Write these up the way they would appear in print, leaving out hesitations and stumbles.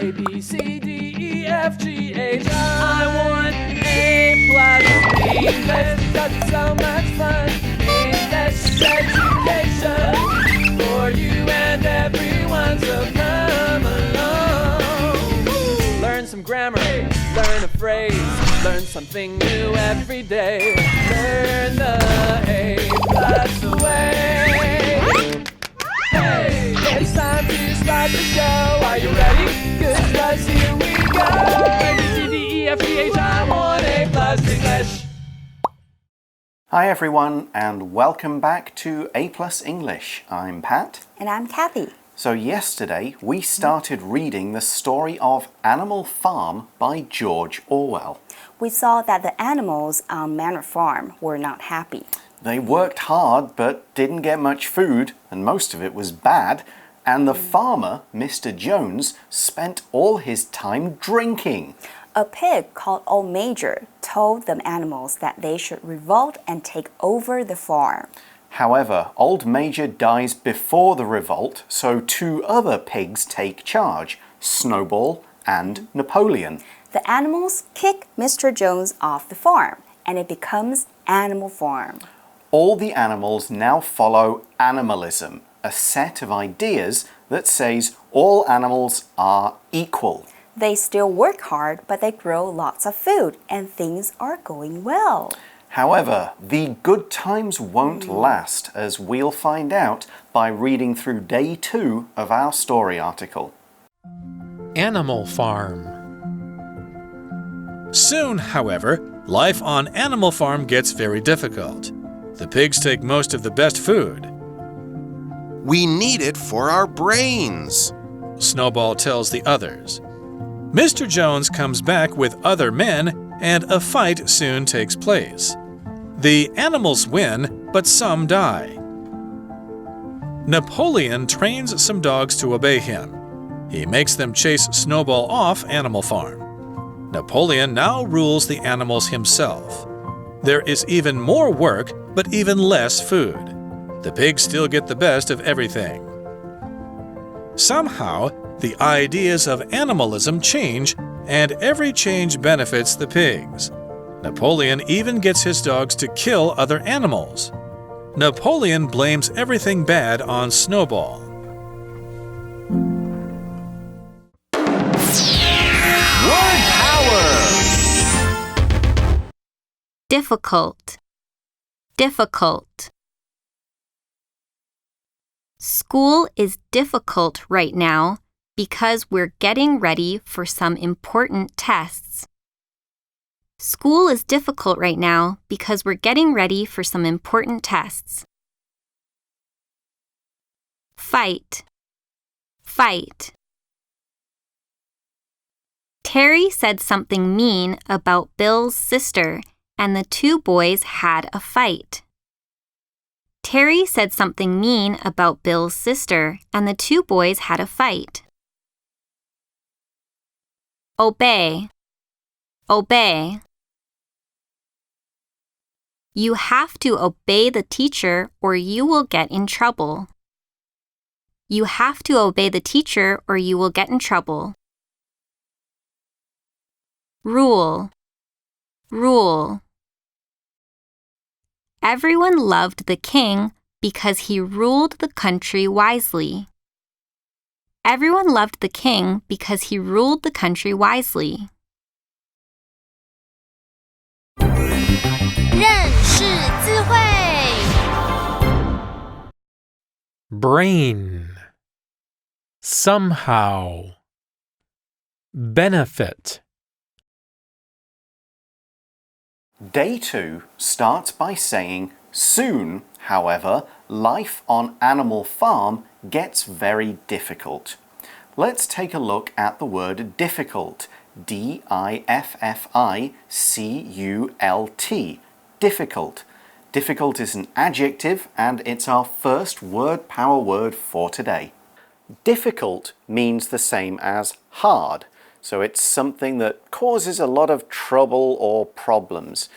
A, B, C, D, E, F, G, H, I want A+ English because it's so much fun. English education for you and everyone, so come along. Learn some grammar, learn a phrase, learn something new every day. Learn the A+ way. Hey, it's time to start the show. Are you ready? Good, 'cause here we go. A, B, C, D, E, F, G, H, I want A+ English. Hi everyone, and welcome back to A+ English. I'm Pat. And I'm Kathy. So yesterday we started reading the story of Animal Farm by George Orwell. We saw that the animals on Manor Farm were not happy. They worked hard but didn't get much food, and most of it was bad. And the farmer, Mr. Jones, spent all his time drinking. A pig called Old Major told the animals that they should revolt and take over the farm. However, Old Major dies before the revolt, so two other pigs take charge, Snowball and Napoleon. The animals kick Mr. Jones off the farm, and it becomes Animal Farm. All the animals now follow animalism, a set of ideas that says all animals are equal. They still work hard, but they grow lots of food, and things are going well. However, the good times won't last, as we'll find out by reading through day 2 of our story article. Animal Farm. Soon, however, life on Animal Farm gets very difficult. The pigs take most of the best food. We need it for our brains, Snowball tells the others. Mr. Jones comes back with other men, and a fight soon takes place. The animals win, but some die. Napoleon trains some dogs to obey him. He makes them chase Snowball off Animal Farm. Napoleon now rules the animals himself. There is even more work, but even less food. The pigs still get the best of everything. Somehow, the ideas of animalism change, and every change benefits the pigs. Napoleon even gets his dogs to kill other animals. Napoleon blames everything bad on Snowball. Word power! Difficult. Difficult. School is difficult right now because we're getting ready for some important tests. School is difficult right now because we're getting ready for some important tests. Fight. Fight. Terry said something mean about Bill's sister, and the two boys had a fight. Terry said something mean about Bill's sister, and the two boys had a fight. Obey. Obey. You have to obey the teacher or you will get in trouble. You have to obey the teacher or you will get in trouble. Rule. Rule. Everyone loved the king because he ruled the country wisely. Everyone loved the king because he ruled the country wisely. 认识字汇 Brain. Somehow. Benefit. Day 2 starts by saying, soon, however, life on Animal Farm gets very difficult. Let's take a look at the word difficult. D-I-F-F-I-C-U-L-T. Difficult. Difficult is an adjective, and it's our first word power word for today. Difficult means the same as hard. So it's something that causes a lot of trouble or problems.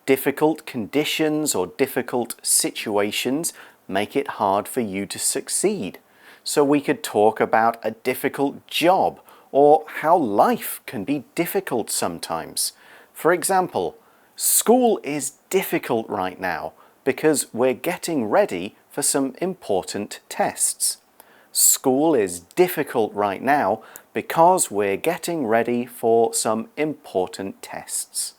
Difficult conditions or difficult situations make it hard for you to succeed. So we could talk about a difficult job or how life can be difficult sometimes. For example, school is difficult right now because we're getting ready for some important tests. School is difficult right now because we're getting ready for some important tests.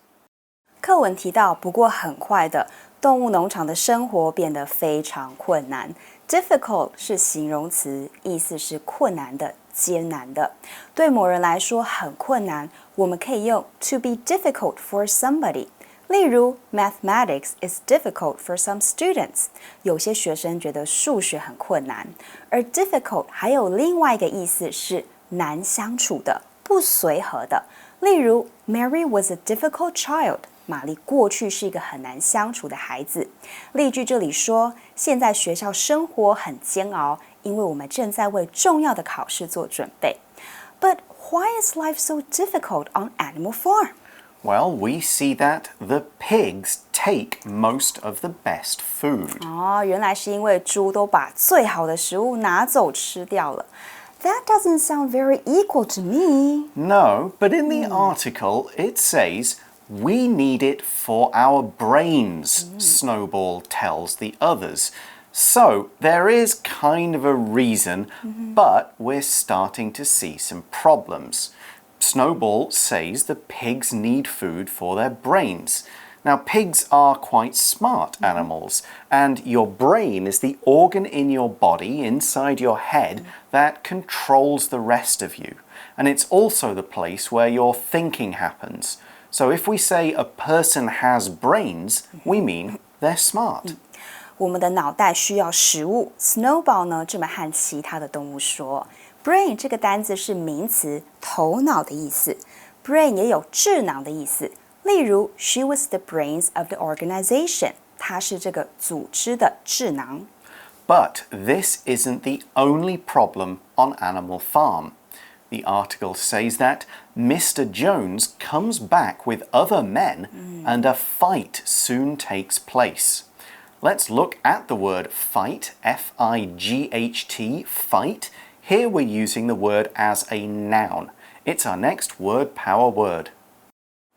课文提到，不过很快的，动物农场的生活变得非常困难。Difficult 是形容词，意思是困难的、艰难的。对某人来说很困难，我们可以用 to be difficult for somebody。例如 Mathematics is difficult for some students。有些学生觉得数学很困难。而 difficult 还有另外一个意思是难相处的、不随和的。例如 Mary was a difficult child。玛丽过去是一个很难相处的孩子。例句这里说，现在学校生活很煎熬，因为我们正在为重要的考试做准备。But why is life so difficult on Animal Farm? Well, we see that the pigs take most of the best food. 原来是因为猪都把最好的食物拿走吃掉了。That doesn't sound very equal to me. No, but in the article it says, we need it for our brains, Snowball tells the others. So there is kind of a reason, but we're starting to see some problems. Snowball says the pigs need food for their brains. Now, pigs are quite smart animals, and your brain is the organ in your body, inside your head, that controls the rest of you. And it's also the place where your thinking happens. So if we say a person has brains, we mean they're smart. 我们的脑袋需要食物。Snowball 呢这么和其他的动物说 ，brain 这个单字是名词，头脑的意思。brain 也有智囊的意思。例如 ，She was the brains of the organization。她是这个组织的智囊。But this isn't the only problem on Animal Farm. The article says that Mr. Jones comes back with other men and a fight soon takes place. Let's look at the word fight, F-I-G-H-T, fight. Here we're using the word as a noun. It's our next word power word.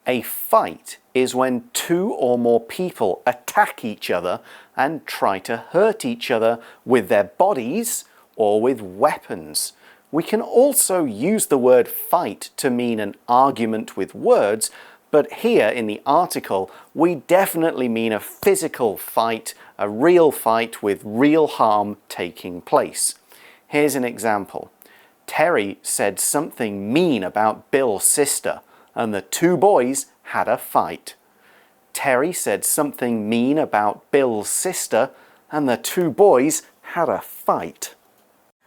A fight is when two or more people attack each other and try to hurt each other with their bodies or with weapons. We can also use the word fight to mean an argument with words, but here in the article, we definitely mean a physical fight, a real fight with real harm taking place. Here's an example. Terry said something mean about Bill's sister, and the two boys had a fight. Terry said something mean about Bill's sister, and the two boys had a fight.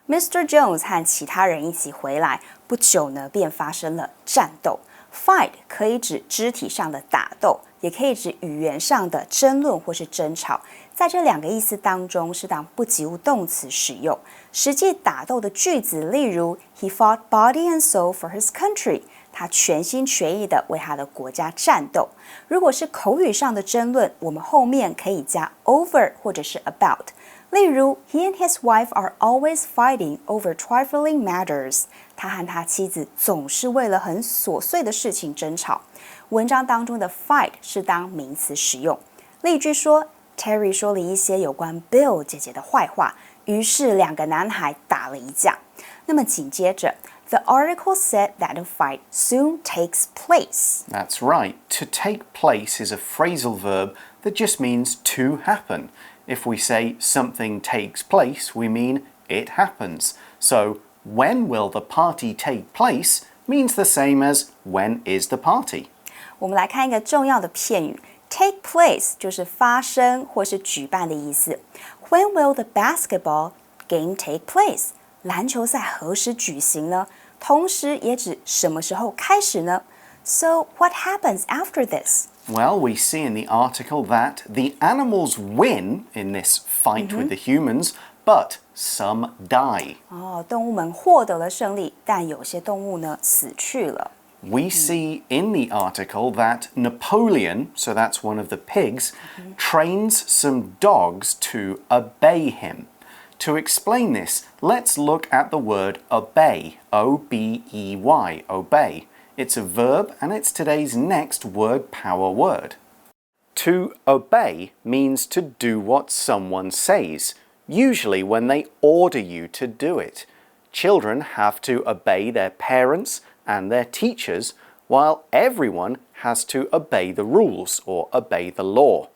Mr. Jones 和其他人一起回来，不久呢，便发生了战斗。Fight 可以指肢体上的打斗，也可以指语言上的争论或是争吵。在这两个意思当中，是当不及物动词使用。实际打斗的句子，例如 He fought body and soul for his country。他全心全意地为他的国家战斗。如果是口语上的争论，我们后面可以加 over 或者是 about。例如 He and his wife are always fighting over trifling matters。他和他妻子总是为了很琐碎的事情争吵。文章当中的 fight 是当名词使用。例句说 Terry 说了一些有关 Bill 姐姐的坏话，于是两个男孩打了一架。那么紧接着The article said that a fight soon takes place. That's right. To take place is a phrasal verb that just means to happen. If we say something takes place, we mean it happens. So, when will the party take place means the same as when is the party. 我们来看一个重要的片语 take place 就是发生或是举办的意思。When will the basketball game take place? 篮球赛何时举行呢？同时也指什么时候开始呢？ So what happens after this? Well, we see in the article that the animals win in this fight with the humans, but some die. 动物们获得了胜利，但有些动物呢死去了。We see in the article that Napoleon, so that's one of the pigs, trains some dogs to obey him. To explain this, let's look at the word obey, O-B-E-Y, obey. It's a verb and it's today's next word power word. To obey means to do what someone says, usually when they order you to do it. Children have to obey their parents and their teachers, while everyone has to obey the rules or obey the law.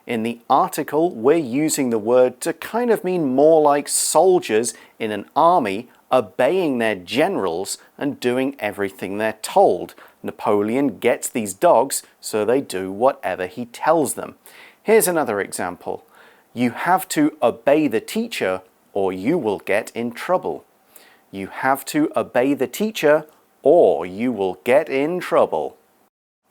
In the article, we're using the word to kind of mean more like soldiers in an army obeying their generals and doing everything they're told. Napoleon gets these dogs, so they do whatever he tells them. Here's another example. You have to obey the teacher or you will get in trouble. You have to obey the teacher or you will get in trouble.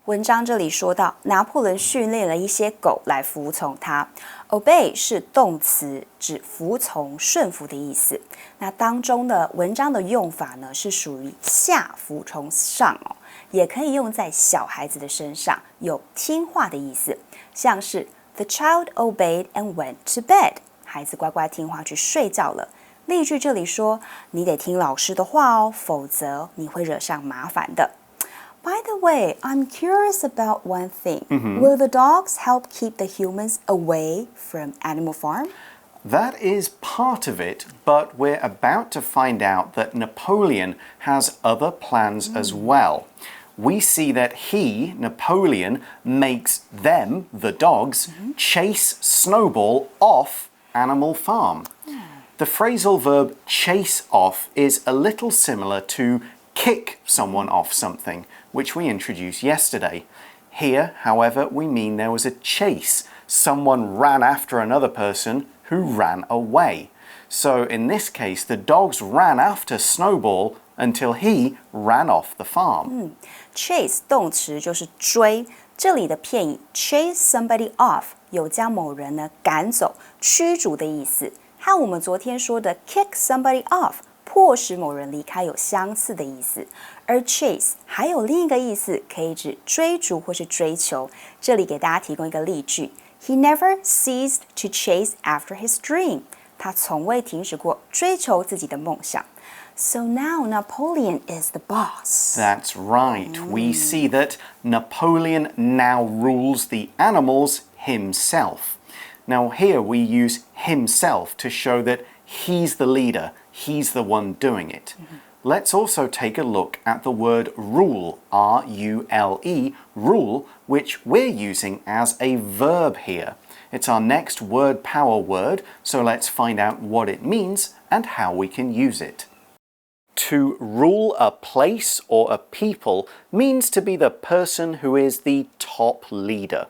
文章这里说到，拿破仑训练了一些狗来服从他。Obey 是动词，指服从、顺服的意思。那当中的文章的用法呢，是属于下服从上哦，也可以用在小孩子的身上，有听话的意思。像是 The child obeyed and went to bed， 孩子乖乖听话去睡觉了。例句这里说，你得听老师的话哦，否则你会惹上麻烦的。By the way, I'm curious about one thing. Will the dogs help keep the humans away from Animal Farm? That is part of it, but we're about to find out that Napoleon has other plans as well. We see that he, Napoleon, makes them, the dogs, chase Snowball off Animal Farm. The phrasal verb chase off is a little similar to kick someone off something, which we introduced yesterday. Here, however, we mean there was a chase. Someone ran after another person who ran away. So in this case, the dogs ran after Snowball until he ran off the farm. Chase 动词就是追，这里的片语 chase somebody off 有将某人呢赶走、驱逐的意思，和我们昨天说的 kick somebody off 迫使某人离开有相似的意思。而 chase 还有另一个意思，可以指追逐或是追求。这里给大家提供一个例句 ：He never ceased to chase after his dream. 他从未停止过追求自己的梦想。So now Napoleon is the boss. That's right. We see that Napoleon now rules the animals himself. Now here we use himself to show that he's the leader, he's the one doing it. Let's also take a look at the word rule, R-U-L-E, rule, which we're using as a verb here. It's our next word power word, so let's find out what it means and how we can use it. To rule a place or a people means to be the person who is the top leader.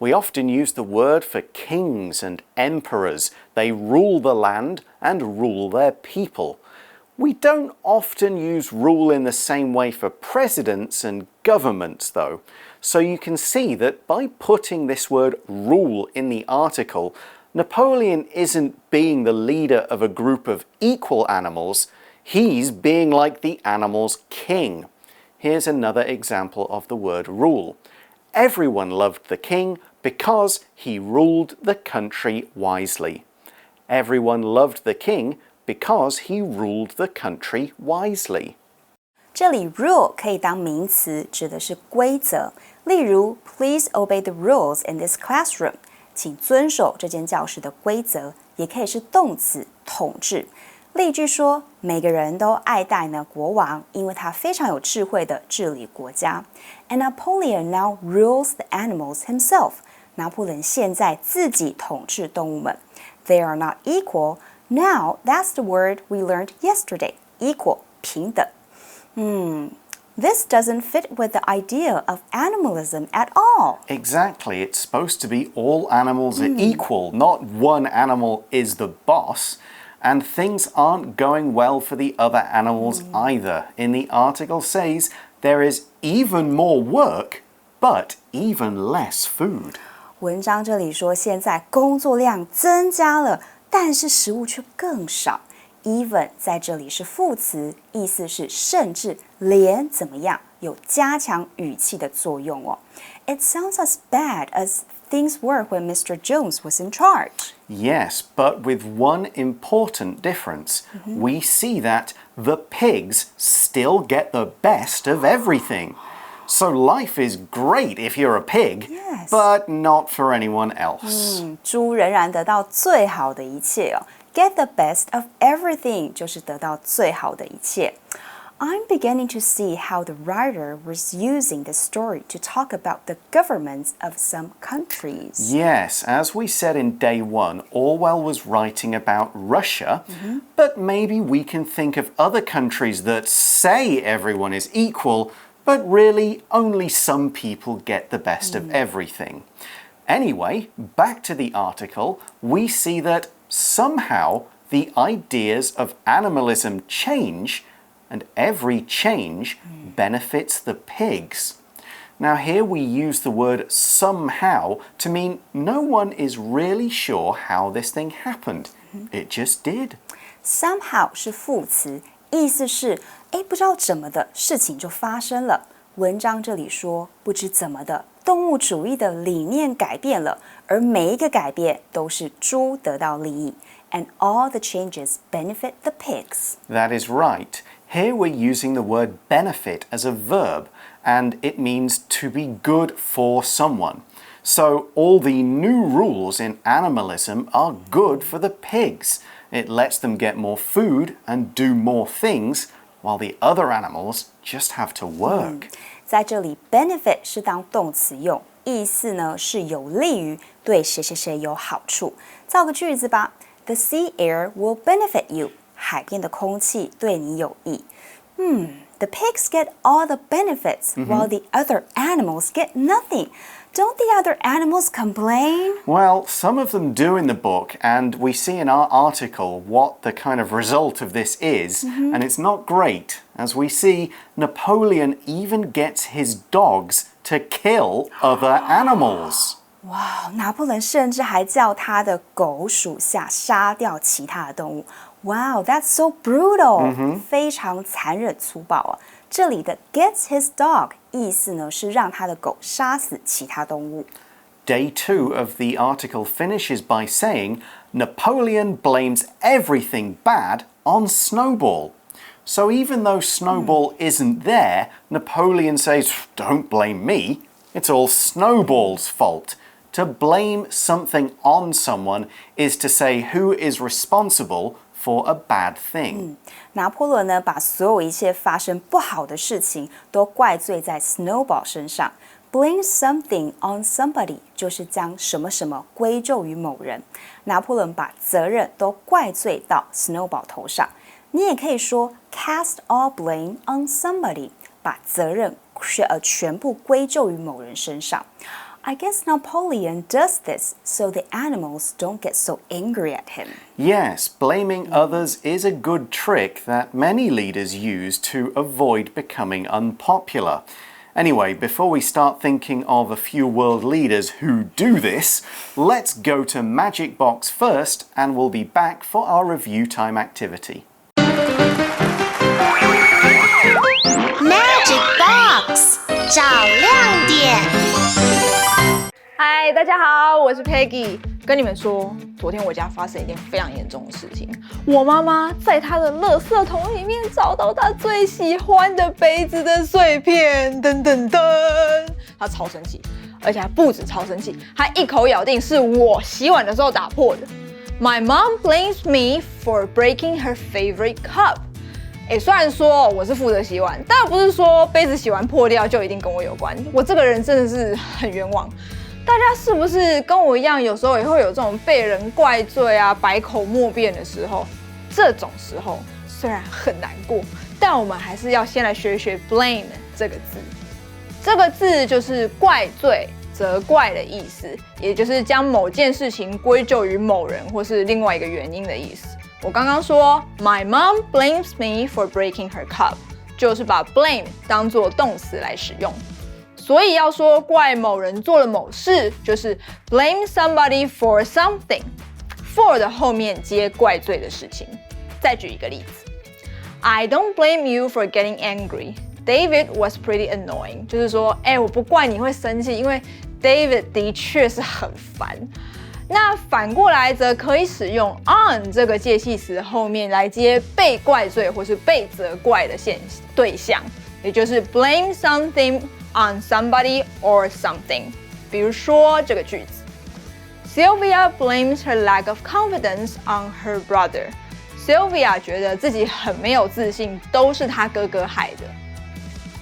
We often use the word for kings and emperors. They rule the land and rule their people. We don't often use rule in the same way for presidents and governments, though. So you can see that by putting this word rule in the article, Napoleon isn't being the leader of a group of equal animals. He's being like the animal's king. Here's another example of the word rule. Everyone loved the king because he ruled the country wisely. Everyone loved the king because he ruled the country wisely. 这里 rule 可以当名词，指的是规则。例如 Please obey the rules in this classroom. 请遵守这间教室的规则，也可以是动词，统治。例句说，每个人都爱戴呢国王，因为他非常有智慧的治理国家。And Napoleon now rules the animals himself. 拿破仑现在自己统治动物们。They are not equal. Now that's the word we learned yesterday. Equal, 平等。This doesn't fit with the idea of animalism at all. Exactly. It's supposed to be all animals are equal, not one animal is the boss. And things aren't going well for the other animals either. In the article says there is even more work, but even less food. 文章这里说，现在工作量增加了，但是食物却更少。Even 在这里是副词，意思是甚至、连怎么样，有加强语气的作用哦。It sounds as bad as things were when Mr. Jones was in charge. Yes, but with one important difference. We see that the pigs still get the best of everything. So life is great if you're a pig, Yes. but not for anyone else. 猪仍然得到最好的一切哦。Get the best of everything 就是得到最好的一切。I'm beginning to see how the writer was using the story to talk about the governments of some countries. Yes, as we said in day 1, Orwell was writing about Russia, but maybe we can think of other countries that say everyone is equal, but really only some people get the best of everything. Anyway, back to the article, we see that somehow the ideas of animalism change, and every change benefits the pigs. Now here we use the word somehow to mean no one is really sure how this thing happened. It just did. Somehow 是副词，意思是不知道怎么的事情就发生了。文章这里说不知怎么的，动物主义的理念改变了，而每一个改变都是猪得到利益。And all the changes benefit the pigs. That is right. Here we're using the word benefit as a verb, and it means to be good for someone. So all the new rules in animalism are good for the pigs. It lets them get more food and do more things, while the other animals just have to work. 在这里 benefit 是当动词用，意思呢是有利于，对谁谁谁有好处。造个句子吧。The sea air will benefit you. 海边的空气对你有益。The pigs get all the benefits, while the other animals get nothing. Don't the other animals complain? Well, some of them do in the book, and we see in our article what the kind of result of this is, and it's not great. As we see, Napoleon even gets his dogs to kill other animals. 哇，拿破仑甚至还叫他的狗属下杀掉其他的动物。Wow, that's so brutal. 非常残忍粗暴啊！这里的 gets his dog 意思呢是让他的狗杀死其他动物。Day 2 of the article finishes by saying Napoleon blames everything bad on Snowball. So even though Snowball isn't there, Napoleon says, "Don't blame me. It's all Snowball's fault." To blame something on someone is to say who is responsible for a bad thing. 拿破仑呢，把所有一切发生不好的事情都怪罪在 Snowball 身上。Blame something on somebody 就是将什么什么归咎于某人。拿破仑把责任都怪罪到 Snowball 头上。你也可以说 cast all blame on somebody， 把责任全部归咎于某人身上。I guess Napoleon does this so the animals don't get so angry at him. Yes, blaming others is a good trick that many leaders use to avoid becoming unpopular. Anyway, before we start thinking of a few world leaders who do this, let's go to Magic Box first, and we'll be back for our review time activity. Magic Box 找亮点。嗨，大家好，我是 Peggy。跟你们说，昨天我家发生一件非常严重的事情。我妈妈在她的垃圾桶里面找到她最喜欢的杯子的碎片，噔噔噔，她超生气，而且还不止超生气，她一口咬定是我洗碗的时候打破的。My mom blames me for breaking her favorite cup. 虽然说我是负责洗碗，但不是说杯子洗完破掉就一定跟我有关。我这个人真的是很冤枉。大家是不是跟我一样，有时候也会有这种被人怪罪啊、百口莫辩的时候？这种时候虽然很难过，但我们还是要先来学一学 blame 这个字。这个字就是怪罪、责怪的意思，也就是将某件事情归咎于某人或是另外一个原因的意思。我刚刚说 My mom blames me for breaking her cup， 就是把 blame 当作动词来使用。所以要说怪某人做了某事，就是 blame somebody for something。 for 的后面接怪罪的事情。再举一个例子 I don't blame you for getting angry. David was pretty annoying. 就是说，我不怪你会生气，因为 David 的确是很烦。那反过来则可以使用 on 这个介系词后面来接被怪罪或是被责怪的对象，也就是 blame something on somebody or something。比如说这个句子 ，Sylvia blames her lack of confidence on her brother。Sylvia 觉得自己很没有自信，都是她哥哥害的。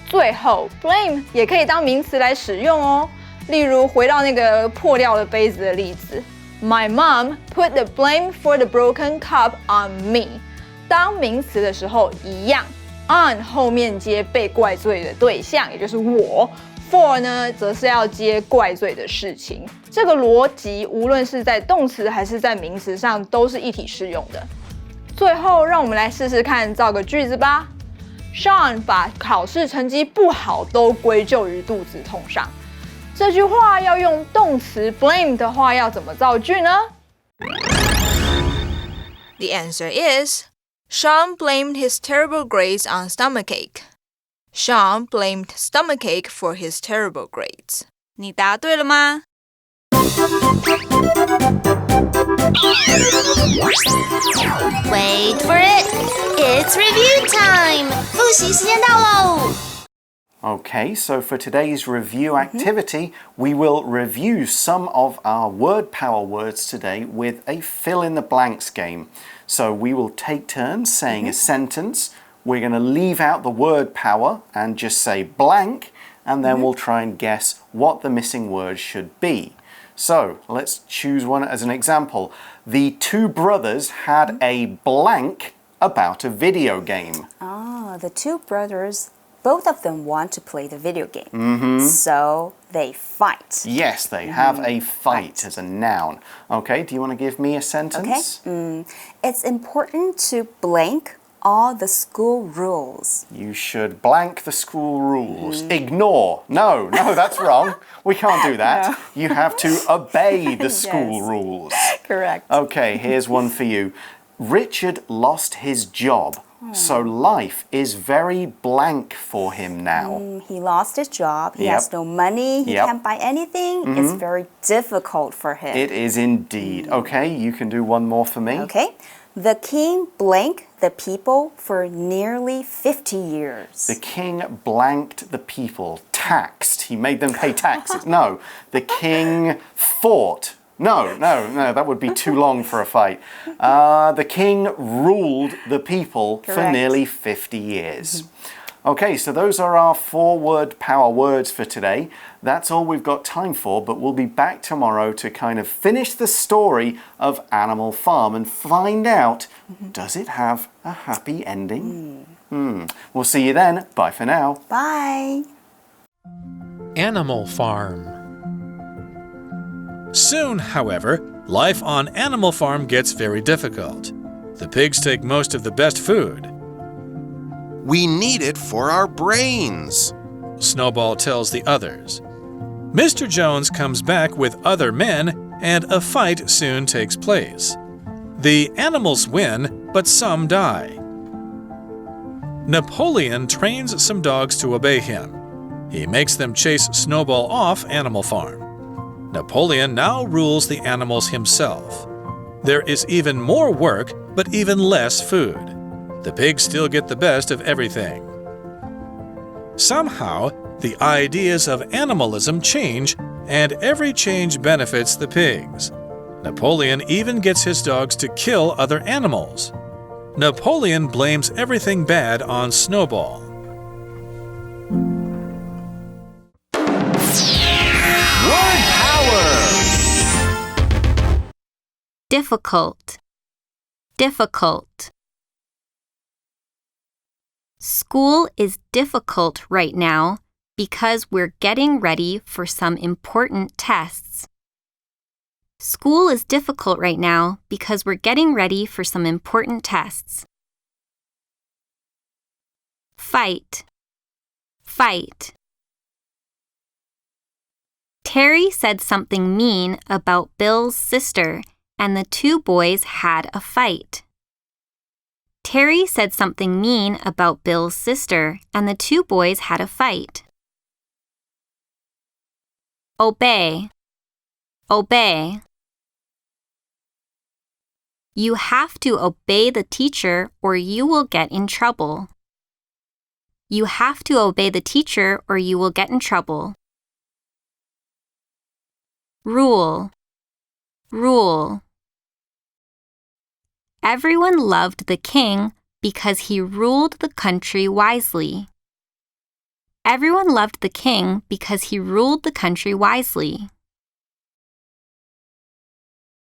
最后 blame 也可以当名词来使用哦，例如回到那个破掉的杯子的例子。My mom put the blame for the broken cup on me。当名词的时候一样 ，on 后面接被怪罪的对象，也就是我 ，for 呢则是要接怪罪的事情。这个逻辑无论是在动词还是在名词上都是一体适用的。最后，让我们来试试看造个句子吧。Sean 把考试成绩不好都归咎于肚子痛上。这句话要用动词 blame 的话，要怎么造句呢？ The answer is Sean blamed his terrible grades on stomachache. Sean blamed stomachache for his terrible grades. 你答对了吗？ Wait for it! It's review time! 复习时间到喽！ Okay, so for today's review activity, we will review some of our word power words today with a fill in the blanks game. So we will take turns saying a sentence. We're going to leave out the word power and just say blank, and then we'll try and guess what the missing word should be. So let's choose one as an example. The two brothers had a blank about a video game. The two brothers, both of them want to play the video game. So they fight. Yes, they have a fight as a noun. Okay, do you want to give me a sentence? Okay. It's important to blank all the school rules. You should blank the school rules. Ignore. No, that's wrong. We can't do that. No. You have to obey the school rules. Correct. Okay, here's one for you. Richard lost his job, so life is very blank for him now. He lost his job. He has no money. He can't buy anything. It's very difficult for him. It is indeed. Okay, you can do one more for me. Okay. The king blanked the people for nearly 50 years. The king blanked the people. Taxed. He made them pay taxes. No, the king fought. No, that would be too long for a fight. The king ruled the people for nearly 50 years. Okay, so those are our 4 word power words for today. That's all we've got time for, but we'll be back tomorrow to kind of finish the story of Animal Farm and find out, does it have a happy ending? We'll see you then. Bye for now. Bye. Animal Farm. Soon, however, life on Animal Farm gets very difficult. The pigs take most of the best food. We need it for our brains, Snowball tells the others. Mr. Jones comes back with other men, and a fight soon takes place. The animals win, but some die. Napoleon trains some dogs to obey him. He makes them chase Snowball off Animal Farm. Napoleon now rules the animals himself. There is even more work, but even less food. The pigs still get the best of everything. Somehow, the ideas of animalism change, and every change benefits the pigs. Napoleon even gets his dogs to kill other animals. Napoleon blames everything bad on Snowball. Word power! Difficult. Difficult. School is difficult right now because we're getting ready for some important tests. School is difficult right now because we're getting ready for some important tests. Fight. Fight. Terry said something mean about Bill's sister, and the two boys had a fight. Terry said something mean about Bill's sister, and the two boys had a fight. Obey. Obey. You have to obey the teacher or you will get in trouble. You have to obey the teacher or you will get in trouble. Rule. Rule. Everyone loved the king because he ruled the country wisely. Everyone loved the king because he ruled the country wisely.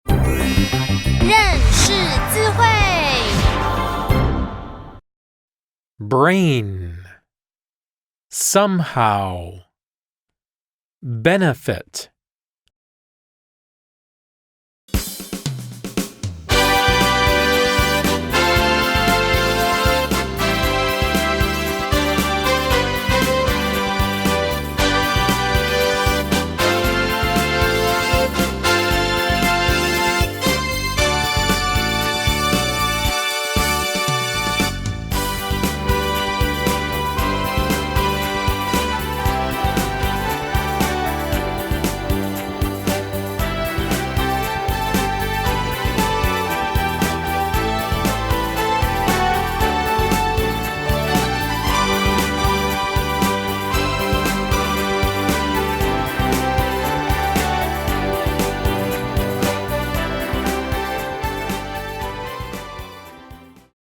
认识字汇 Brain. Somehow. Benefit.